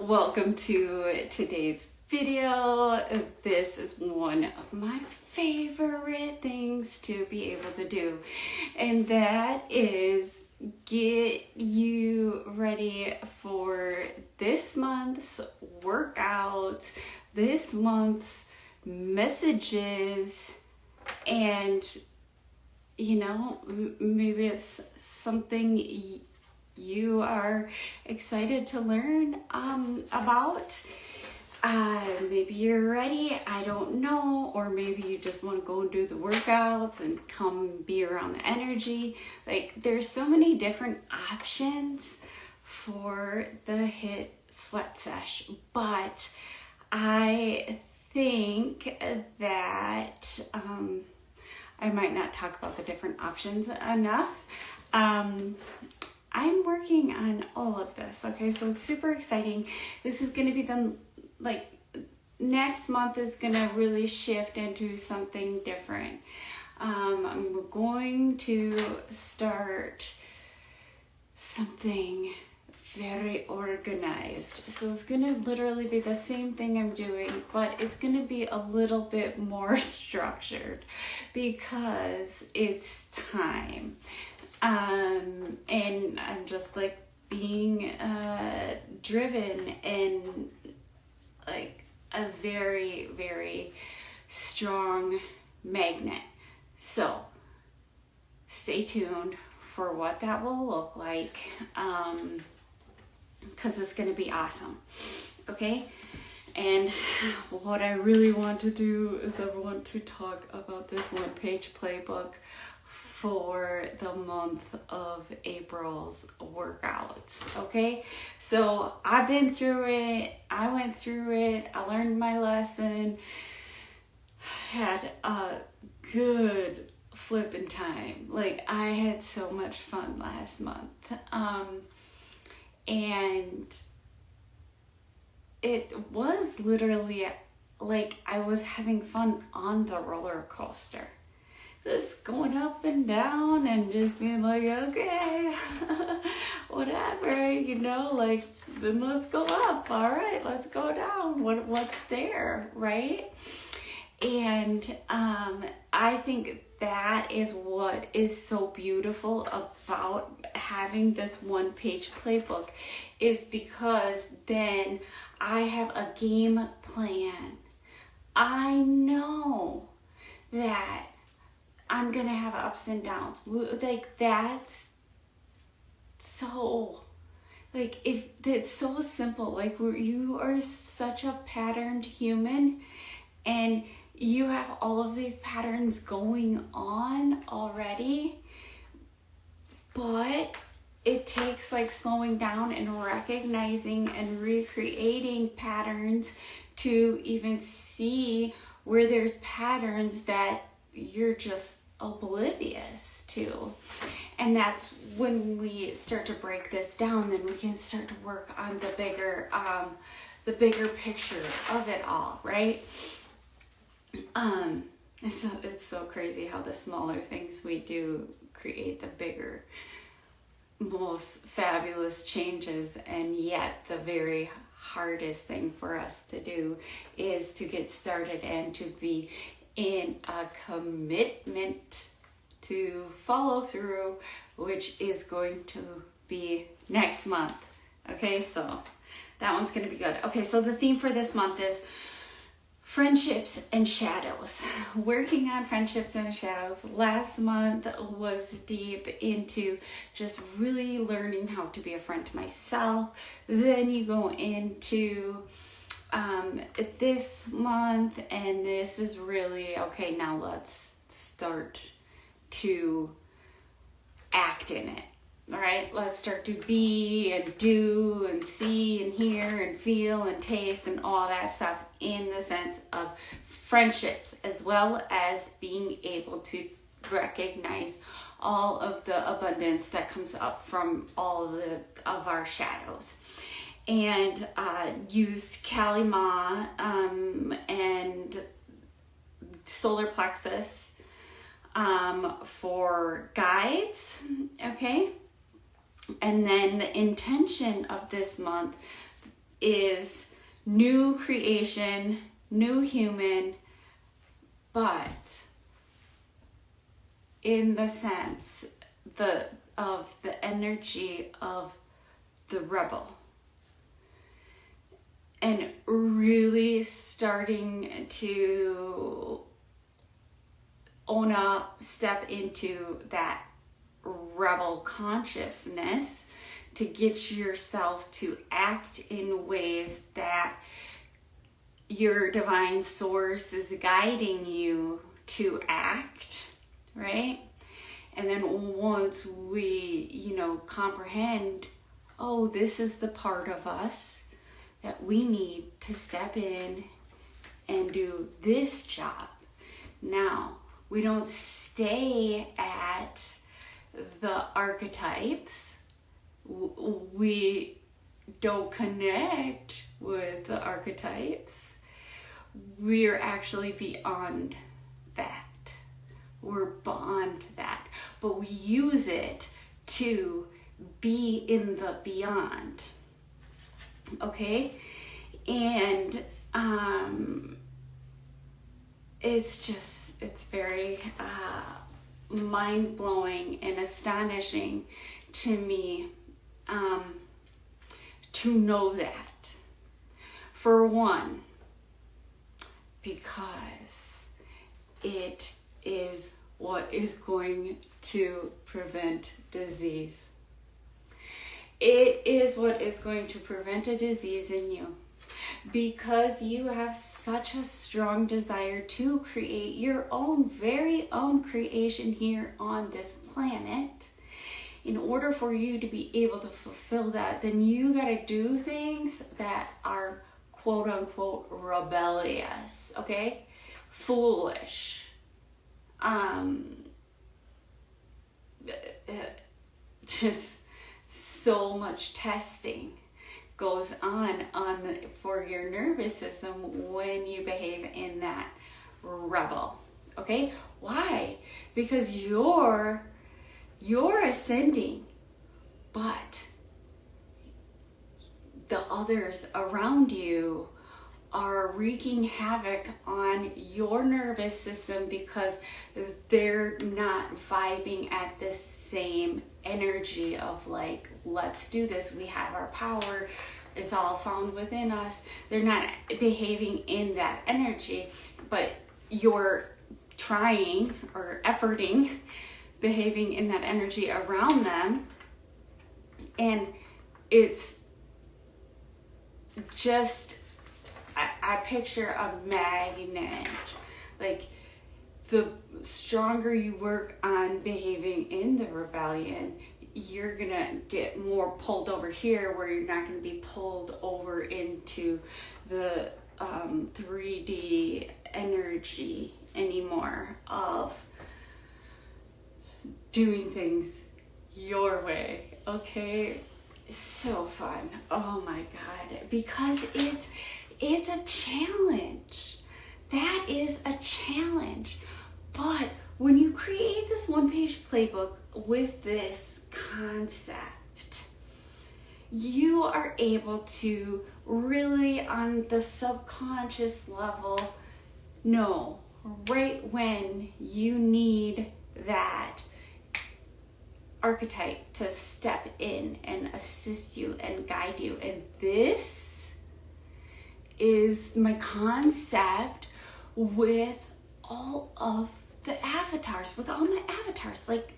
Welcome to today's video. This is one of my favorite things to be able to do, and that is get you ready for this month's workouts, this month's messages, and maybe it's something you are excited to learn about. Maybe you're ready, I don't know, or maybe you just want to go and do the workouts and come be around the energy. Like, there's so many different options for the HIIT sweat sesh, but I think that I might not talk about the different options enough. I'm working on all of this, okay? So it's super exciting. This is going to be next month is going to really shift into something different. I'm going to start something very organized. So it's going to literally be the same thing I'm doing, but it's going to be a little bit more structured because it's time. And I'm just being driven in a very, very strong magnet. So stay tuned for what that will look like, because it's going to be awesome. Okay? And what I really want to do is I want to talk about this one-page playbook for the month of April's workouts, okay? So I've been through it, I went through it, I learned my lesson, had a good flipping time. I had so much fun last month. And it was literally I was having fun on the roller coaster. Just going up and down and just being okay, whatever, then let's go up. All right, let's go down. What's there, right? And I think that is what is so beautiful about having this one-page playbook, is because then I have a game plan. I know that I'm gonna have ups and downs. That's so, if it's so simple. You are such a patterned human, and you have all of these patterns going on already, but it takes slowing down and recognizing and recreating patterns to even see where there's patterns that you're just oblivious to. And that's when we start to break this down, then we can start to work on the bigger picture of it all, right? It's so crazy how the smaller things we do create the bigger, most fabulous changes, and yet the very hardest thing for us to do is to get started and to be in a commitment to follow through, which is going to be next month. Okay, so that one's going to be good. Okay, so the theme for this month is friendships and shadows. Working on friendships and shadows. Last month was deep into just really learning how to be a friend to myself. Then you go into this month, and this is really, okay, now let's start to act in it. All right, let's start to be and do and see and hear and feel and taste and all that stuff in the sense of friendships, as well as being able to recognize all of the abundance that comes up from all of our shadows. And used Kali Ma and solar plexus for guides, okay? And then the intention of this month is new creation, new human, but in the sense of the energy of the rebel. And really starting to own up, step into that rebel consciousness to get yourself to act in ways that your divine source is guiding you to act, right? And then once we, comprehend, oh, this is the part of us that we need to step in and do this job. Now, we don't stay at the archetypes. We don't connect with the archetypes. We're actually beyond that. We're beyond that. But we use it to be in the beyond. Okay? And it's very mind-blowing and astonishing to me to know that. For one, because it is what is going to prevent disease. It is what is going to prevent a disease in you, because you have such a strong desire to create your own very own creation here on this planet. In order for you to be able to fulfill that, then you got to do things that are quote unquote rebellious, okay? Foolish. Just so much testing goes on for your nervous system when you behave in that rebel. Okay? Why? Because you're ascending, but the others around you are wreaking havoc on your nervous system because they're not vibing at the same energy of like, let's do this, we have our power, it's all found within us. They're not behaving in that energy, but you're trying or efforting behaving in that energy around them, and it's just, I picture a magnet. Like, the stronger you work on behaving in the rebellion, you're gonna get more pulled over here, where you're not gonna be pulled over into the 3D energy anymore of doing things your way. Okay? So fun. Oh my God. Because it's a challenge. That is a challenge. But when you create this one-page playbook with this concept, you are able to really, on the subconscious level, know right when you need that archetype to step in and assist you and guide you. And this is my concept with all of the avatars, with all my avatars. Like,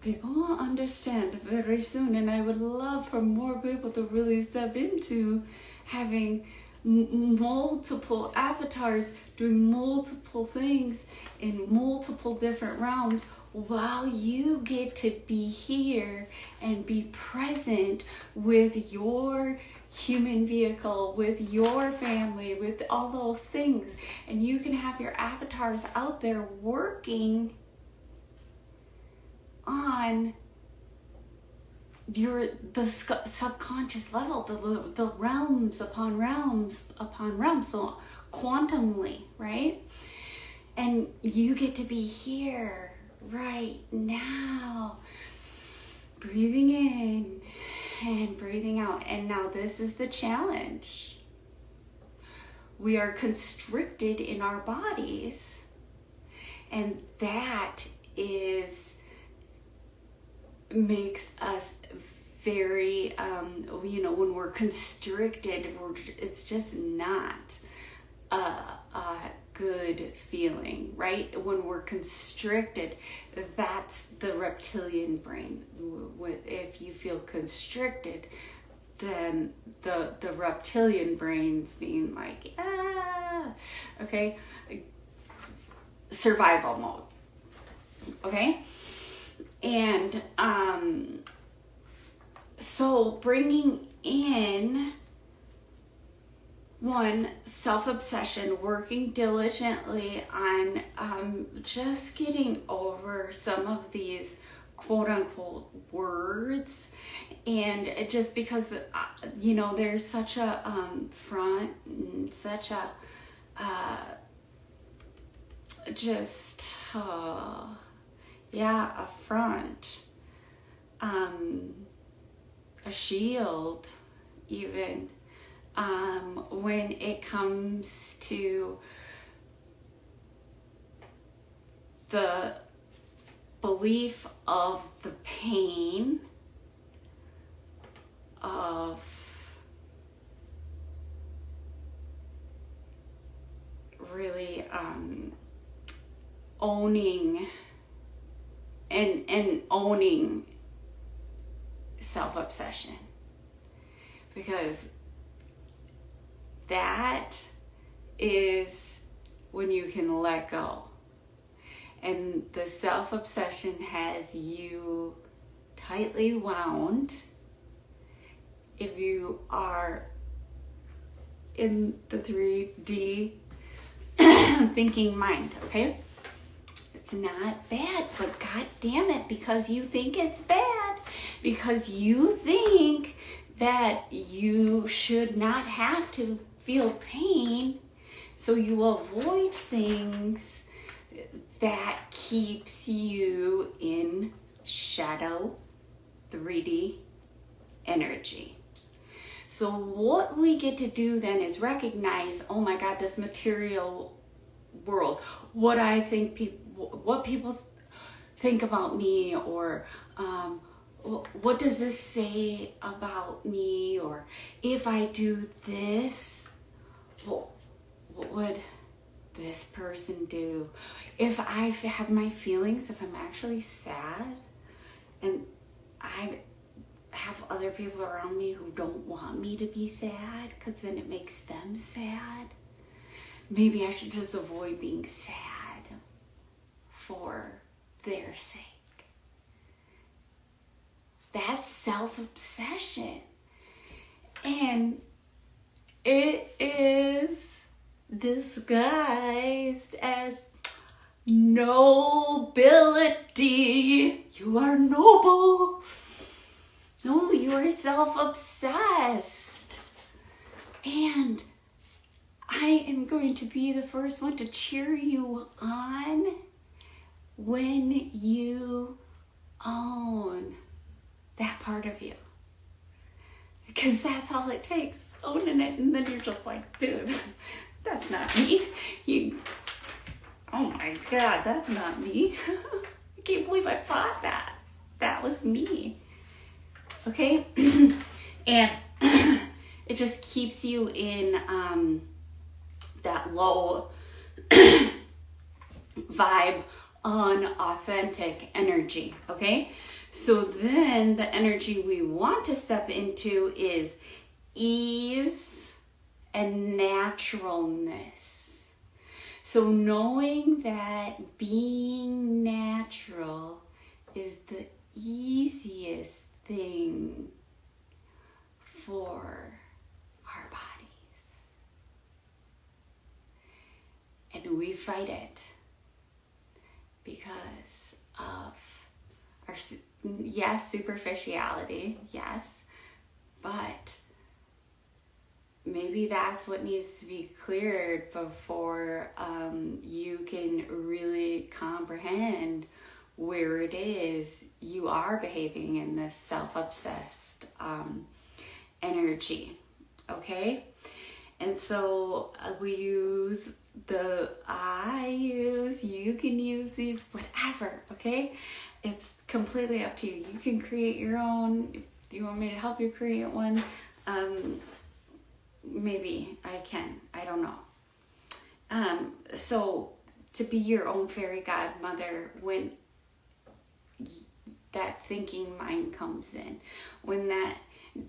people will understand very soon, and I would love for more people to really step into having multiple avatars doing multiple things in multiple different realms, while you get to be here and be present with your human vehicle, with your family, with all those things. And you can have your avatars out there working on the subconscious level, the realms upon realms upon realms, so quantumly, right? And you get to be here right now, breathing in and breathing out. And now this is the challenge. We are constricted in our bodies, and that makes us very, when we're constricted, it's just not a good feeling, right? When we're constricted, that's the reptilian brain. If you feel constricted, then the reptilian brain's being like, okay, survival mode, okay? And so bringing in one, self-obsession, working diligently on just getting over some of these quote-unquote words, and just because there's such a front and such a a front, a shield even, when it comes to the belief of the pain of really owning and owning self-obsession, because that is when you can let go. And the self-obsession has you tightly wound if you are in the 3D thinking mind, okay? It's not bad, but god damn it, because you think it's bad, because you think that you should not have to feel pain, so you avoid things that keeps you in shadow 3D energy. So what we get to do then is recognize, oh my God, this material world, what I think what people think about me, or what does this say about me, or if I do this, what would this person do? If I have my feelings, if I'm actually sad, and I have other people around me who don't want me to be sad, because then it makes them sad, maybe I should just avoid being sad for their sake. That's self-obsession. And it is disguised as nobility. You are noble. No, you are self-obsessed. And I am going to be the first one to cheer you on when you own that part of you. Because that's all it takes, owning it, and then you're just like, dude, that's not me. Oh my God, that's not me. I can't believe I thought that. That was me. Okay? And it just keeps you in that low vibe, unauthentic energy. Okay? So then the energy we want to step into is ease and naturalness. So knowing that being natural is the easiest thing for our bodies. And we fight it because of our, yes, superficiality, yes, but maybe that's what needs to be cleared before you can really comprehend where it is you are behaving in this self-obsessed energy, okay? And so you can use these, whatever, okay? It's completely up to you. You can create your own. If you want me to help you create one, maybe I can. I don't know. So to be your own fairy godmother when that thinking mind comes in, when that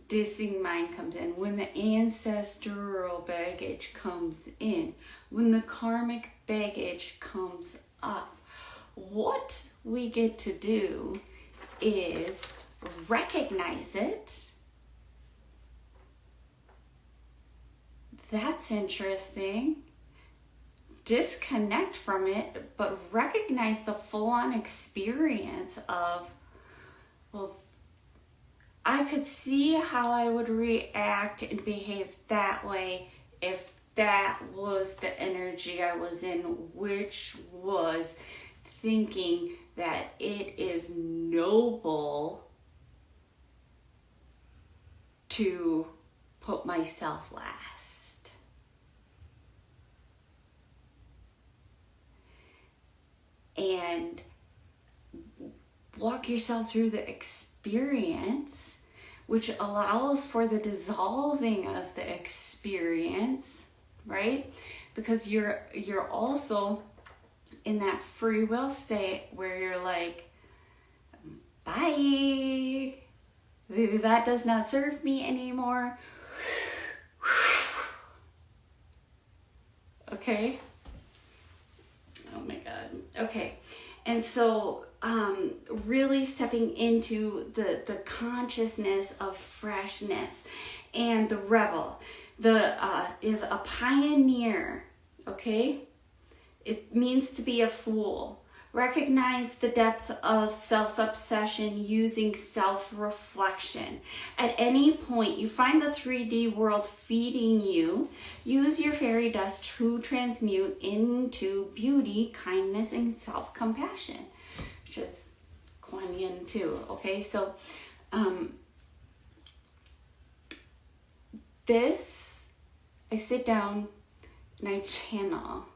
dissing mind comes in, when the ancestral baggage comes in, when the karmic baggage comes up, what we get to do is recognize it. That's interesting. Disconnect from it, but recognize the full-on experience of, well, I could see how I would react and behave that way if that was the energy I was in, which was thinking that it is noble to put myself last. And walk yourself through the experience, which allows for the dissolving of the experience, right? Because you're also in that free will state where you're like, bye, that does not serve me anymore. Okay. Oh my God. Okay. And so really stepping into the consciousness of freshness. And the rebel is a pioneer, okay? It means to be a fool. Recognize the depth of self-obsession using self-reflection. At any point you find the 3D world feeding you, use your fairy dust to transmute into beauty, kindness, and self-compassion, which is Kuan Yin too, okay? So I sit down and I channel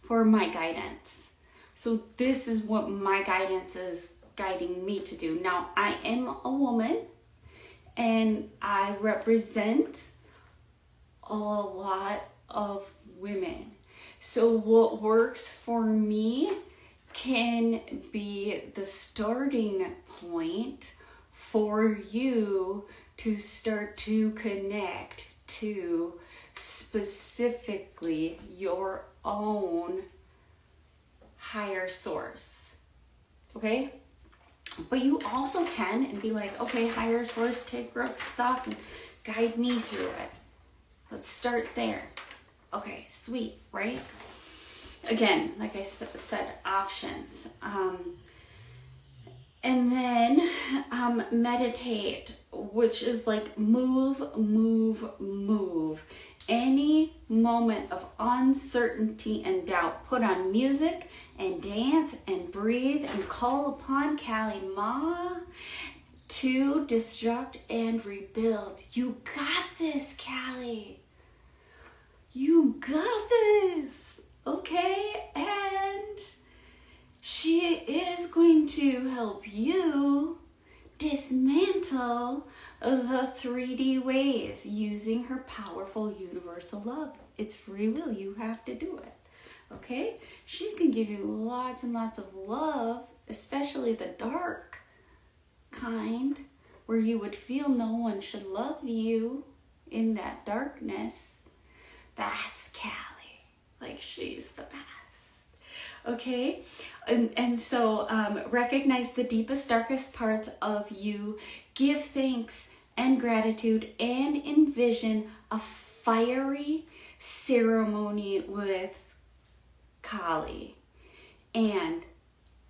for my guidance. So this is what my guidance is guiding me to do. Now, I am a woman and I represent a lot of women. So what works for me can be the starting point for you to start to connect to specifically your own higher source, okay? But you also can and be like, okay, higher source, take Brooke's stuff and guide me through it. Let's start there. Okay, sweet, right? Again, like I said, options. And then meditate, which is like move. Any moment of uncertainty and doubt, put on music and dance and breathe and call upon Kali Ma to destruct and rebuild. You got this, Kali. You got this, okay? And she is going to help you dismantle the 3D ways using her powerful universal love. It's free will. You have to do it. Okay? She's going to give you lots and lots of love, especially the dark kind, where you would feel no one should love you in that darkness. That's Kali. Like, she's the best. Okay, and so recognize the deepest, darkest parts of you. Give thanks and gratitude and envision a fiery ceremony with Kali and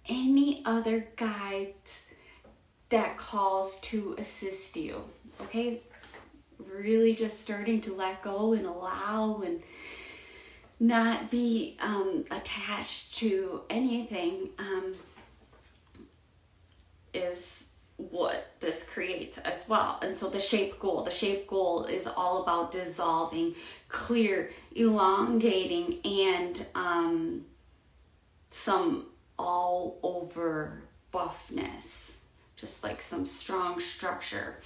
any other guides that calls to assist you. Okay, really just starting to let go and allow and not be attached to anything. is what this creates as well. And so the shape goal is all about dissolving, clear, elongating, and some all over buffness, just like some strong structure.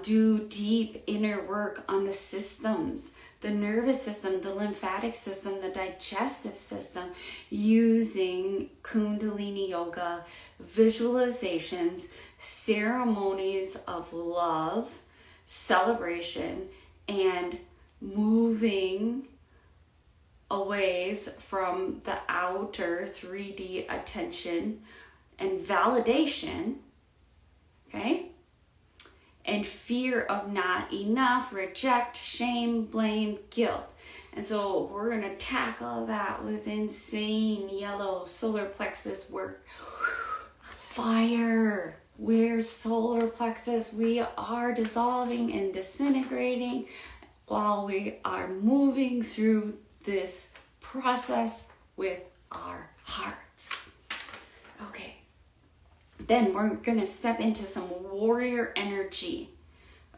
Do deep inner work on the systems, the nervous system, the lymphatic system, the digestive system, using Kundalini yoga, visualizations, ceremonies of love, celebration, and moving away from the outer 3D attention and validation, okay? And fear of not enough, reject, shame, blame, guilt. And so we're going to tackle that with insane yellow solar plexus work. Fire. Where's solar plexus? We are dissolving and disintegrating while we are moving through this process with our hearts. Okay. Then we're going to step into some warrior energy.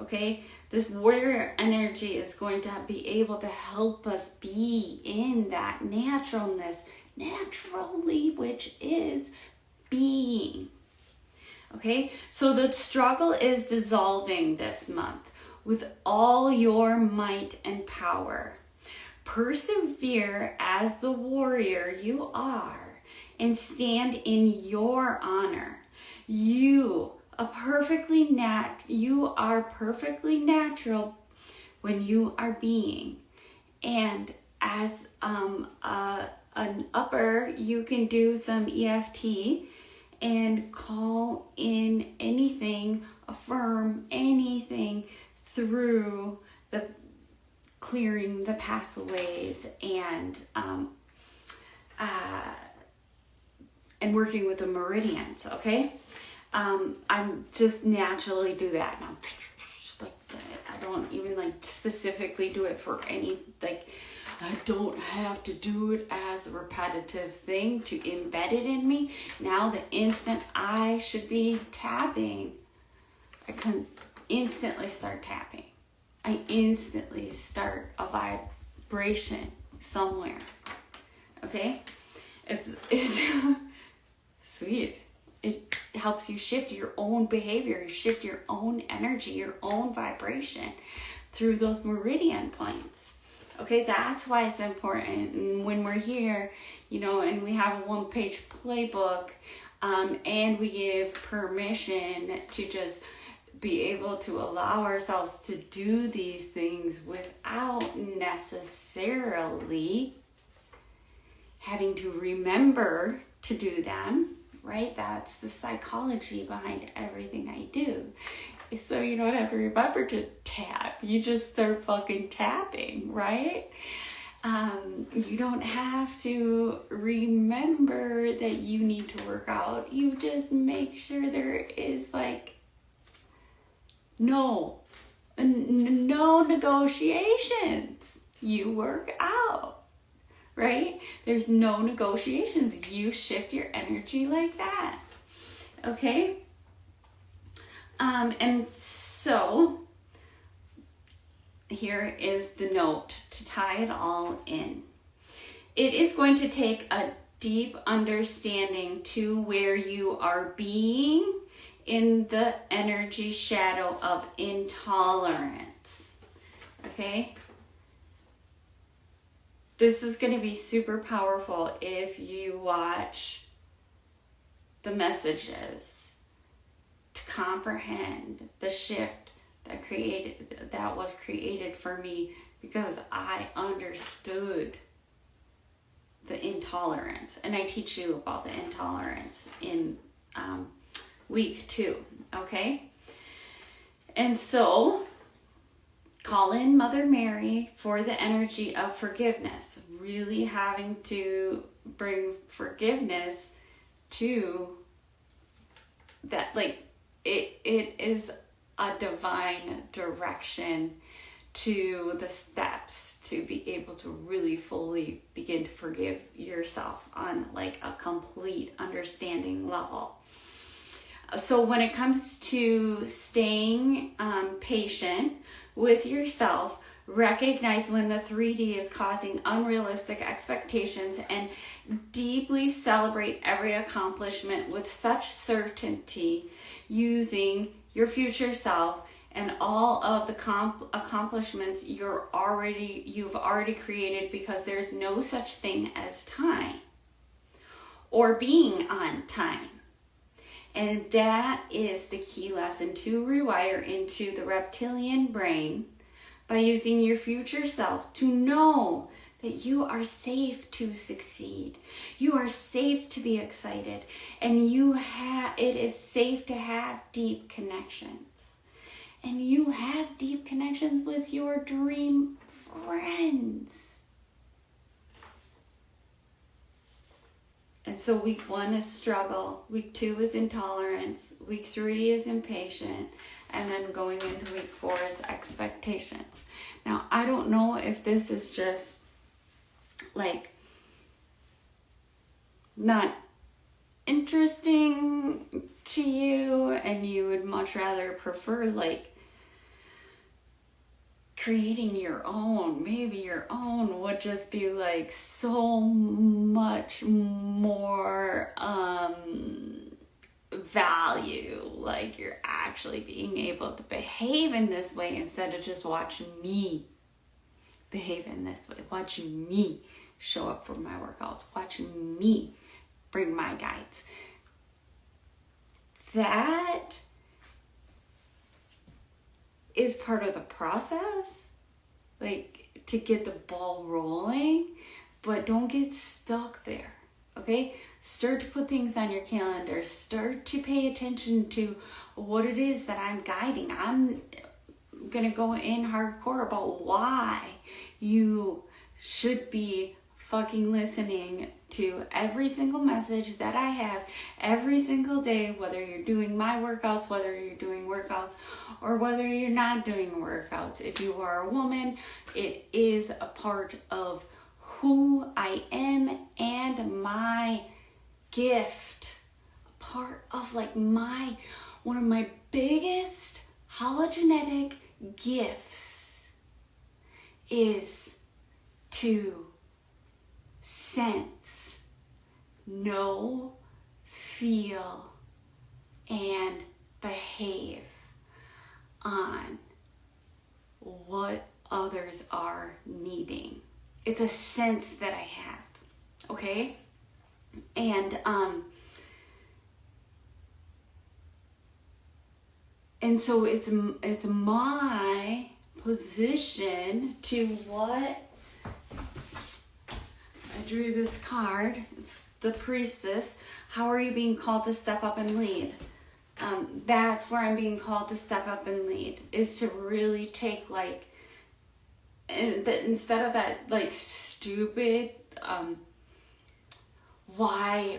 Okay? This warrior energy is going to be able to help us be in that naturalness, naturally, which is being. Okay? So the struggle is dissolving this month with all your might and power. Persevere as the warrior you are and stand in your honor. You are perfectly natural when you are being. And as an upper, you can do some EFT and call in anything, affirm anything through the clearing the pathways and working with the meridians, okay? I'm just naturally do that now. Like I don't even like specifically do it for any, like I don't have to do it as a repetitive thing to embed it in me. Now the instant I should be tapping, I can instantly start tapping. I instantly start a vibration somewhere. Okay? It's sweet. It helps you shift your own behavior, shift your own energy, your own vibration through those meridian points. Okay, that's why it's important. And when we're here, and we have a one-page playbook, and we give permission to just be able to allow ourselves to do these things without necessarily having to remember to do them, right? That's the psychology behind everything I do. So you don't have to remember to tap. You just start fucking tapping, right? You don't have to remember that you need to work out. You just make sure there is like no negotiations. You work out, right? There's no negotiations. You shift your energy like that. Okay? And so here is the note to tie it all in. It is going to take a deep understanding to where you are being in the energy shadow of intolerance. Okay? This is going to be super powerful if you watch the messages to comprehend the shift that was created for me, because I understood the intolerance. And I teach you about the intolerance in week 2, okay? And so call in Mother Mary for the energy of forgiveness, really having to bring forgiveness to that. Like it is a divine direction to the steps to be able to really fully begin to forgive yourself on like a complete understanding level. So when it comes to staying patient with yourself, recognize when the 3D is causing unrealistic expectations and deeply celebrate every accomplishment with such certainty, using your future self and all of the accomplishments you've already created, because there's no such thing as time or being on time. And that is the key lesson, to rewire into the reptilian brain by using your future self to know that you are safe to succeed. You are safe to be excited, and it is safe to have deep connections. And you have deep connections with your dream friends. And so week 1 is struggle, week 2 is intolerance, week 3 is impatient, and then going into week 4 is expectations. Now, I don't know if this is just like not interesting to you and you would much rather prefer like creating your own. Maybe your own would just be like so much more value, like you're actually being able to behave in this way instead of just watching me behave in this way, watching me show up for my workouts, watching me bring my guides. That is part of the process, like to get the ball rolling, but don't get stuck there. Okay, start to put things on your calendar, start to pay attention to what it is that I'm guiding. I'm gonna go in hardcore about why you should be fucking listening to every single message that I have every single day, whether you're doing my workouts, whether you're doing workouts, or whether you're not doing workouts. If you are a woman, it is a part of who I am and my gift. A part of like one of my biggest hologenetic gifts is to sense, know, feel, and behave on what others are needing. It's a sense that I have, okay? And so it's my position to what? I drew this card. It's the priestess. How are you being called to step up and lead? That's where I'm being called to step up and lead, is to really take like, instead of that like stupid, why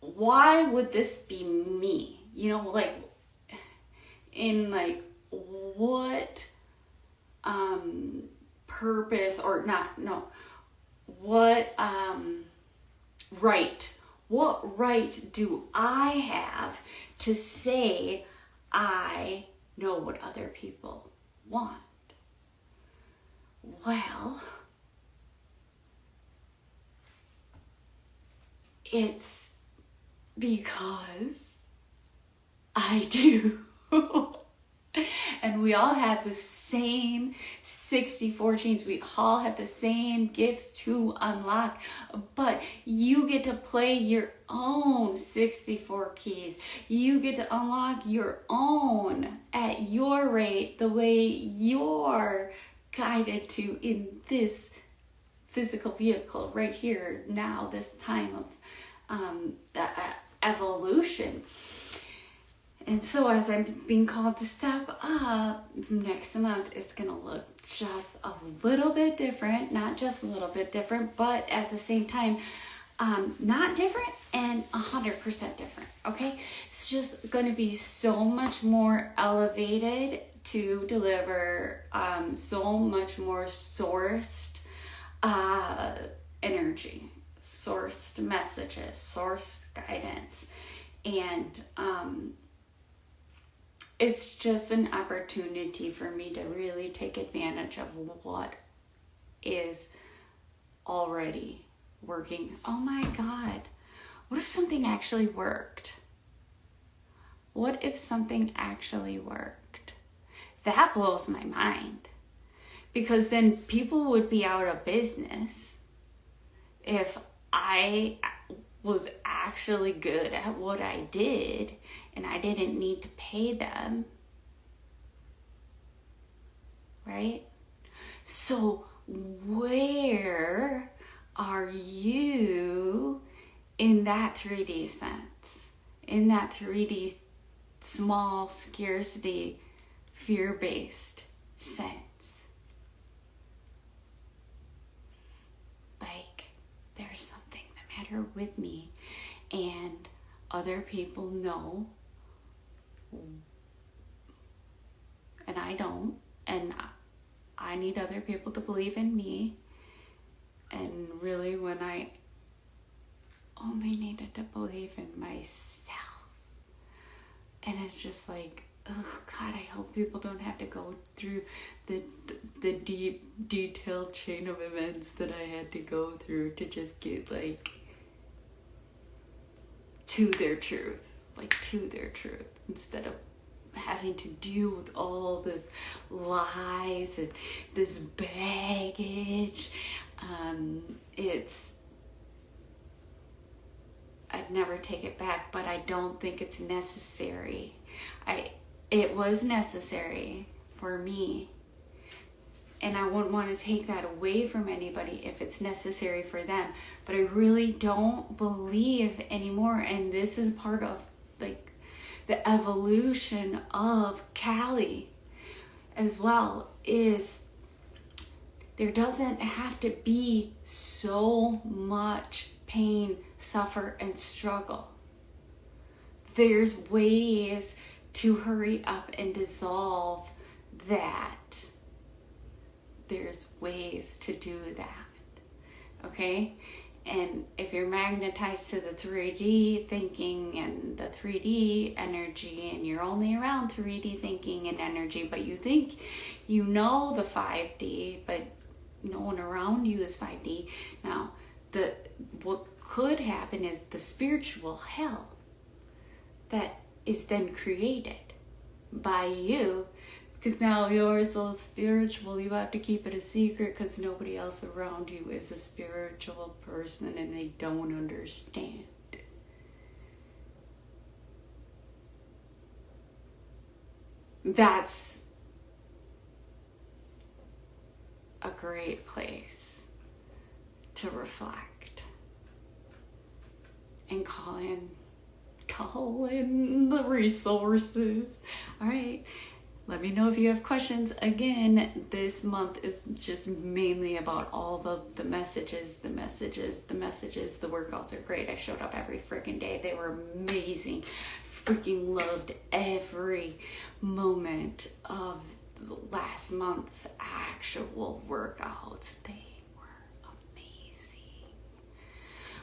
would this be me? You know, like in like what purpose or not, no. What right do I have to say I know what other people want? Well, it's because I do. And we all have the same 64 genes. We all have the same gifts to unlock. But you get to play your own 64 keys. You get to unlock your own at your rate, the way you're guided to in this physical vehicle right here, now, this time of evolution. And so as I'm being called to step up, next month it's going to look just a little bit different, not just a little bit different, but at the same time, not different and 100% different, okay? It's just going to be so much more elevated to deliver so much more sourced energy, sourced messages, sourced guidance. And it's just an opportunity for me to really take advantage of what is already working. Oh my God. What if something actually worked? What if something actually worked? That blows my mind. Because then people would be out of business if I was actually good at what I did and I didn't need to pay them. Right? So where are you in that 3D sense? In that 3D small scarcity, fear-based sense? Like, there's something the matter with me, and other people know, and I don't, and I need other people to believe in me. And really, when I only needed to believe in myself. And it's just like, oh God, I hope people don't have to go through the deep, detailed chain of events that I had to go through to just get like to their truth, instead of having to deal with all this lies and this baggage. I'd never take it back, but I don't think it's necessary. It was necessary for me, and I wouldn't want to take that away from anybody if it's necessary for them, but I really don't believe anymore. And this is part of like the evolution of Cali as well, is there doesn't have to be so much pain, suffer, and struggle. There's ways to hurry up and dissolve that. There's ways to do that. Okay? And if you're magnetized to the 3D thinking and the 3D energy, and you're only around 3D thinking and energy, but you think you know the 5D, but no one around you is 5D. Now, what could happen is the spiritual hell that is then created by you, because now you're so spiritual, you have to keep it a secret because nobody else around you is a spiritual person and they don't understand. That's a great place to reflect and call in the resources. All right, let me know if you have questions. Again, this month is just mainly about all the messages. The workouts are great. I showed up every freaking day. They were amazing. Freaking loved every moment of last month's actual workouts. They were amazing.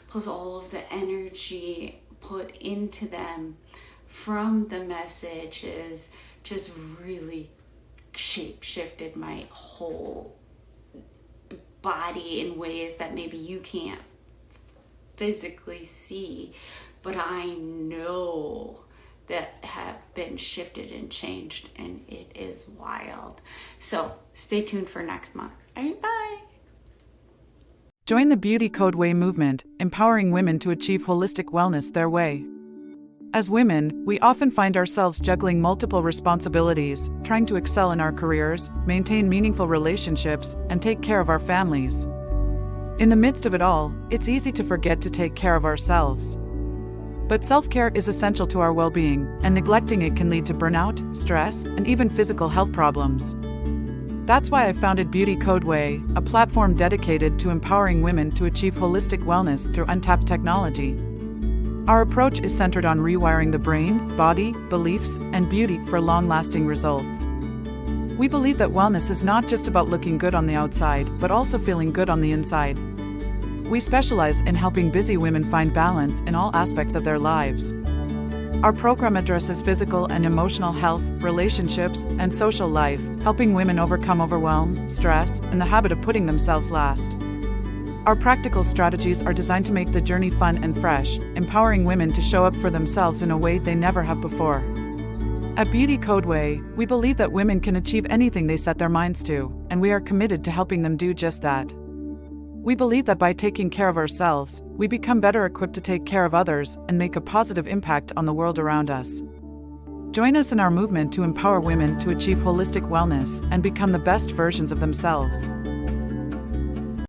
Plus all of the energy put into them from the messages just really shape-shifted my whole body in ways that maybe you can't physically see, but I know that have been shifted and changed, and it is wild. So stay tuned for next month. All right, bye. Join the Beauty Code Way movement, empowering women to achieve holistic wellness their way. As women, we often find ourselves juggling multiple responsibilities, trying to excel in our careers, maintain meaningful relationships, and take care of our families. In the midst of it all, it's easy to forget to take care of ourselves. But self-care is essential to our well-being, and neglecting it can lead to burnout, stress, and even physical health problems. That's why I founded Beauty Code Way, a platform dedicated to empowering women to achieve holistic wellness through untapped technology. Our approach is centered on rewiring the brain, body, beliefs, and beauty for long-lasting results. We believe that wellness is not just about looking good on the outside, but also feeling good on the inside. We specialize in helping busy women find balance in all aspects of their lives. Our program addresses physical and emotional health, relationships, and social life, helping women overcome overwhelm, stress, and the habit of putting themselves last. Our practical strategies are designed to make the journey fun and fresh, empowering women to show up for themselves in a way they never have before. At Beauty Codeway, we believe that women can achieve anything they set their minds to, and we are committed to helping them do just that. We believe that by taking care of ourselves, we become better equipped to take care of others and make a positive impact on the world around us. Join us in our movement to empower women to achieve holistic wellness and become the best versions of themselves.